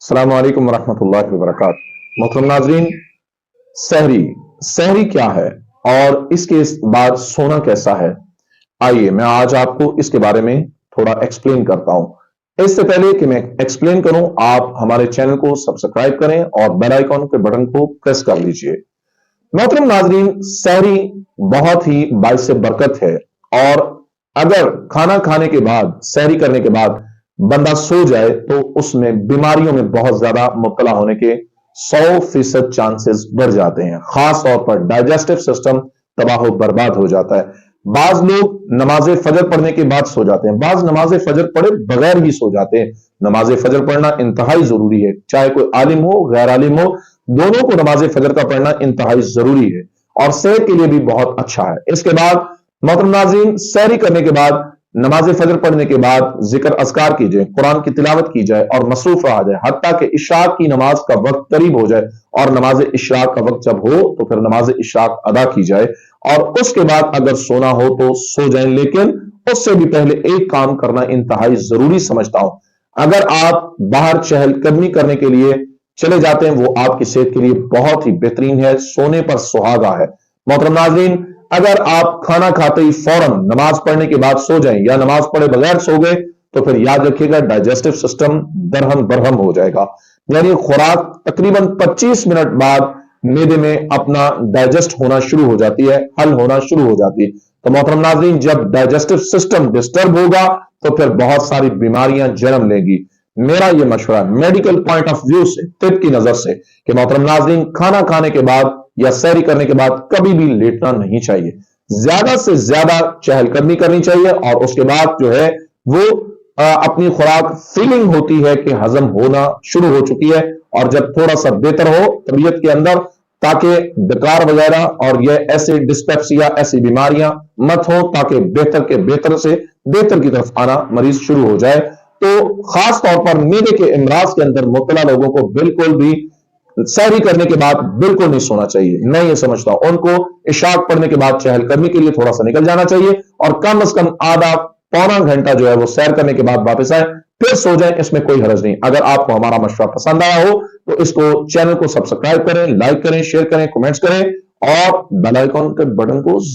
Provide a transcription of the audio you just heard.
अस्सलाम वालेकुम वरहमतुल्लाहि वबरकातुहू। मोहतरम नाजरीन, सहरी सहरी क्या है और इसके बाद सोना कैसा है, आइए मैं आज आपको इसके बारे में थोड़ा एक्सप्लेन करता हूं। इससे पहले कि मैं एक्सप्लेन करूं, आप हमारे चैनल को सब्सक्राइब करें और बेल आइकॉन के बटन को प्रेस कर लीजिए। मोहतरम नाजरीन, सहरी बहुत ही बाइस बरकत है और अगर खाना खाने के बाद, सहरी करने के बाद बंदा सो जाए तो उसमें बीमारियों में बहुत ज्यादा मुब्तला होने के 100% चांसेस बढ़ जाते हैं। खास तौर पर डाइजेस्टिव सिस्टम तबाह बर्बाद हो जाता है। बाज लोग नमाज फजर पढ़ने के बाद सो जाते हैं, बाज नमाज फजर पढ़े बगैर ही सो जाते हैं। नमाज फजर पढ़ना इंतहाई जरूरी है, चाहे कोई आलिम हो गैर आलिम हो, दोनों को नमाज फजर का पढ़ना इंतहाई जरूरी है और सेहत के लिए भी बहुत अच्छा है। इसके बाद मोहतरम नाज़रीन, सहरी करने के बाद, नमाज फजर पढ़ने के बाद जिक्र अस्कार कीजिए, कुरान की तिलावत की जाए और मसरूफ रहा जाए हत्ता कि इशराक की नमाज का वक्त करीब हो जाए। और नमाज इशराक का वक्त जब हो तो फिर नमाज इशराक अदा की जाए और उसके बाद अगर सोना हो तो सो जाए। लेकिन उससे भी पहले एक काम करना इंतहाई जरूरी समझता हूं। अगर आप बाहर चहलकदमी करने के लिए चले जाते हैं, वो आपकी सेहत के लिए बहुत ही बेहतरीन है, सोने पर सुहागा है। मोहतरम नाज़रीन, अगर आप खाना खाते ही फौरन नमाज पढ़ने के बाद सो जाएं या नमाज पढ़े बगैर सो गए तो फिर याद रखिएगा डाइजेस्टिव सिस्टम दरहम बरहम हो जाएगा। यानी खुराक तकरीबन 25 मिनट बाद मेदे में अपना डाइजेस्ट होना शुरू हो जाती है, हल होना शुरू हो जाती है। तो मोहतरम नाज़रीन, जब डाइजेस्टिव सिस्टम डिस्टर्ब होगा तो फिर बहुत सारी बीमारियां जन्म लेंगी। मेरा यह मशवरा मेडिकल पॉइंट ऑफ व्यू से, तिब की नजर से, कि मोहतरम नाज़रीन, खाना खाने के बाद या सहरी करने के बाद कभी भी लेटना नहीं चाहिए। ज्यादा से ज्यादा चहलकदमी करनी चाहिए और उसके बाद जो है वो अपनी खुराक फीलिंग होती है कि हजम होना शुरू हो चुकी है और जब थोड़ा सा बेहतर हो तबीयत के अंदर, ताकि डकार वगैरह और ये ऐसे डिस्पेप्सिया ऐसी बीमारियां मत हो, ताकि बेहतर के बेहतर से बेहतर की तरफ आना मरीज शुरू हो जाए। तो खास तौर पर मीदे के इमराज के अंदर मुब्तला लोगों को बिल्कुल भी सहरी करने के बाद बिल्कुल नहीं सोना चाहिए। मैं ये समझता हूं उनको इशाक पढ़ने के बाद चहलकदमी के लिए थोड़ा सा निकल जाना चाहिए और कम से कम आधा पौना घंटा जो है वो सैर करने के बाद वापस आए, फिर सो जाए, इसमें कोई हरज नहीं। अगर आपको हमारा मशवरा पसंद आया हो तो इसको चैनल को सब्सक्राइब करें, लाइक करें, शेयर करें, कमेंट्स करें और बेल आइकॉन के बटन को